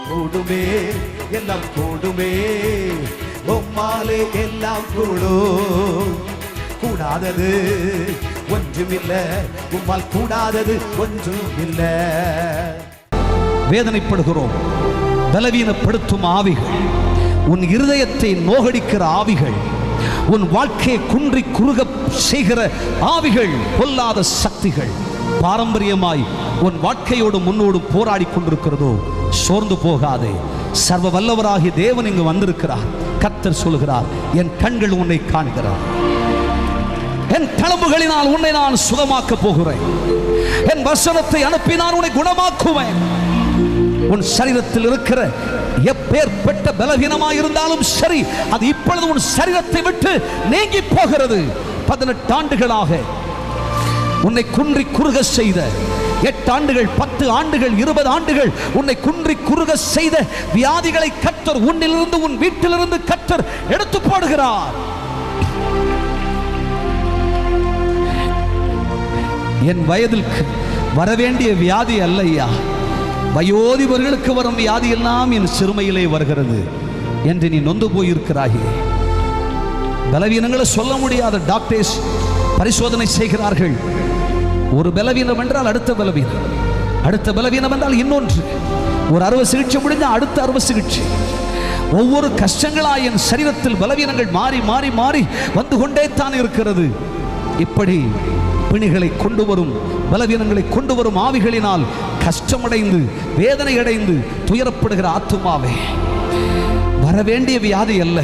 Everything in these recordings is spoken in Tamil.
கூடுமே எல்லாம் கூடுமே உம்மாலே எல்லாம் கூடும் கூடாதது ஒன்றுமில்லை உம்மால் கூடாதது ஒன்றுமில்லை வேதனைப்படுகிறோம் பலவீனப்படுத்தும் ஆவிகள் உன் இருதயத்தை நோகடிக்கிற ஆவிகள் உன் வாழ்க்கையை குன்றி குறுக செய்கிற ஆவிகள் பொல்லாத சக்திகள் பாரம்பரியமாய் உன் வாழ்க்கையோடு முன்னோடு போராடி கொண்டிருக்கிறதோ சோர்ந்து போகாதே சர்வ வல்லவராகிய தேவன் இங்கு வந்திருக்கிறார் கர்த்தர் சொல்கிறார் என் கண்கள் உன்னை காண்கிறார் என் தழும்புகளினால் உன்னை நான் சுகமாக்க போகிறேன் என் வசனத்தை அனுப்பி நான் உன்னை குணமாக்குவேன் உன் சரீரத்தில் இருக்கிற எப்பேற்பட்ட பலவீனமாக இருந்தாலும் சரி அது இப்பொழுது உன் சரீரத்தை விட்டு நீங்கி போகிறது 18 ஆண்டுகளாக உன்னை குன்றி குறுக செய்த 8 ஆண்டுகள் 10 ஆண்டுகள் 20 ஆண்டுகள் உன்னை குன்றி குறுக செய்த வியாதிகளை கர்த்தர் உன்னிலிருந்து உன் வீட்டிலிருந்து கர்த்தர் எடுத்து போடுகிறார் என் வயதில் வரவேண்டிய வியாதி அல்லையா வயோதிபர்களுக்கு வரும் வியாதி எல்லாம் என் சிறுமையிலே வருகிறது என்று நீ நொந்து போயிருக்கிறாயே பலவீனங்களை சொல்ல முடியாத டாக்டர்ஸ் பரிசோதனை செய்கிறார்கள் ஒரு பலவீனம் என்றால் அடுத்த பலவீனம் என்றால் இன்னொன்று ஒரு அறுவை சிகிச்சை முடிஞ்ச அடுத்த அறுவை சிகிச்சை ஒவ்வொரு கஷ்டங்களாய் என் சரீரத்தில் பலவீனங்கள் மாறி மாறி மாறி வந்து கொண்டே தான் இருக்கிறது இப்படி பிணிகளை கொண்டு வரும் பலவீனங்களை கொண்டு வரும் ஆவிகளினால் கஷ்டமடைந்து வேதனை அடைந்து துயரப்படுகிற ஆத்துமாவே வரவேண்டிய வியாதி அல்ல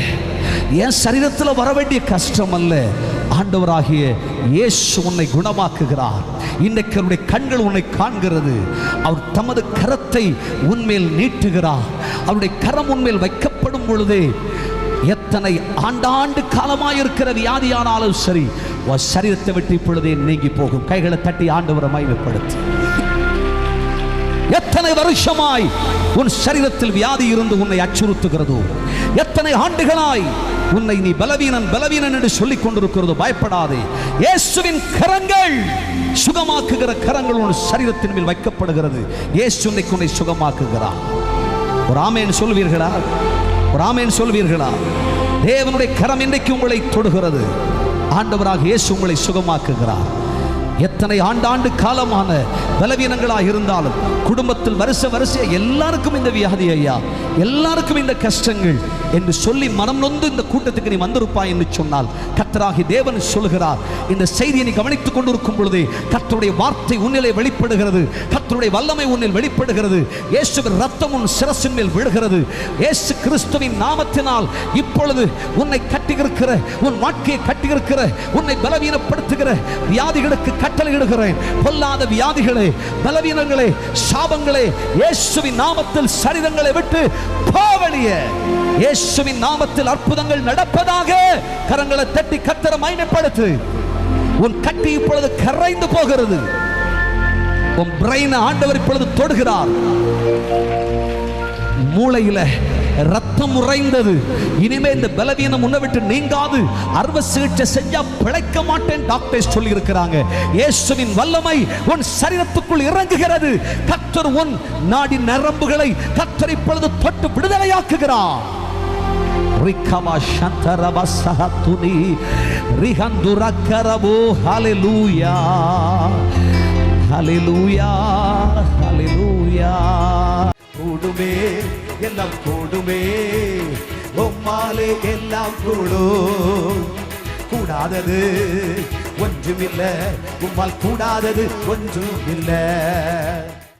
என் சரீரத்தில் வரவேண்டிய கஷ்டம் அல்ல ஆண்டவராகிய இயேசு உன்னை குணமாக்குகிறார் இன்றைக்கு அவருடைய கண்கள் உன்னை காண்கிறது அவர் தமது கரத்தை உன்மேல் நீட்டுகிறார் அவருடைய கரம் உன்மேல் வைக்கப்படும் பொழுதே எத்தனை ஆண்டாண்டு காலமாயிருக்கிற வியாதியானாலும் சரி சரீரத்தை விட்டு இப்பொழுதே நீங்கி போகும் கைகளை தட்டி ஆண்டவரை மகிமைப்படுத்து எத்தனை வருஷமாய் உன் சரீரத்தில் வியாதி இருந்து உன்னை அச்சுறுத்துகிறதோ எத்தனை ஆண்டுகளாய் உன்னை நீ பலவீனன் என்று சொல்லிக் கொண்டிருக்கிறதோ பயப்படாதே இயேசுவின் கரங்கள் சுகமாக்குகிற கரங்கள் உன் சரீரத்தின் மேல் வைக்கப்படுகிறது இயேசு உன்னை சுகமாக்குகிறார் ஒரு ஆமென் சொல்வீர்களா ஒரு ஆமென் சொல்வீர்களா தேவனுடைய கரம் இன்றைக்கு உங்களை தொடுகிறது ஆண்டவராக இயேசு உங்களை சுகமாக்குகிறார் எத்தனை ஆண்டாண்டு காலமான பலவீனங்களாக இருந்தாலும் குடும்பத்தில் வரிசையா எல்லாருக்கும் இந்த வியாதி ஐயா எல்லாருக்கும் இந்த கஷ்டங்கள் என்று சொல்லி மனம் நொந்து இந்த கூட்டத்துக்கு நீ வந்திருப்பாய் என்று சொன்னால் கர்த்தராகிய தேவன் சொல்கிறார் இந்த செய்தியை நீ கவனித்துக் கொண்டிருக்கும் பொழுதே கர்த்தருடைய வார்த்தை உன்னிலே வெளிப்படுகிறது கர்த்தருடைய வல்லமை உன்னில் வெளிப்படுகிறது இயேசுவின் ரத்தம் உன் சிரசின் மேல் விழுகிறது இயேசு கிறிஸ்துவின் நாமத்தினால் இப்பொழுது உன்னை கட்டியிருக்கிற உன் வாழ்க்கையை கட்டியிருக்கிற உன்னை பலவீனப்படுத்துகிற வியாதிகளுக்கு கட்டளையிடுகிறேன் பொல்லாத வியாதிகளே பலவீனங்களே சாபங்களே இயேசுவின் நாமத்தில் சரீரங்களை விட்டு போவலியே இயேசுவின் நாமத்தில் அற்புதங்கள் நடப்பதாக கரங்களை தட்டி கர்த்தரை மகிமைப்படுத்து உன் கட்டி இப்பொழுது கரைந்து போகிறது உன் பிரைன் ஆண்டவர் இப்பொழுது தொடுகிறார் மூளையில ரத்தம் உறைந்தது இனிமே இந்த பலவீனம் உன்னை விட்டு நீங்காது அறுவை சிகிச்சை செஞ்சா பிழைக்க மாட்டேன் டாக்டர் சொல்லி இருக்கிறாங்க இயேசுவின் வல்லமை உன் சரீரத்துக்குள் இறங்குகிறது கர்த்தர் உன் நாடி நரம்புகளை கர்த்தர் இப்பொழுது தொட்டு விடுதலையாக்குகிறார் ரிகவா சந்தரவ சஹதுனி ரிஹந்துர கரபோ ஹalleluya ஹalleluya ஹalleluya கூடுமே எல்லாம் கூடுமே உம்மாலே எல்லாம் கூடும் கூடாதது ஒன்றுமில்லை உம்மால் கூடாதது ஒன்றுமில்லை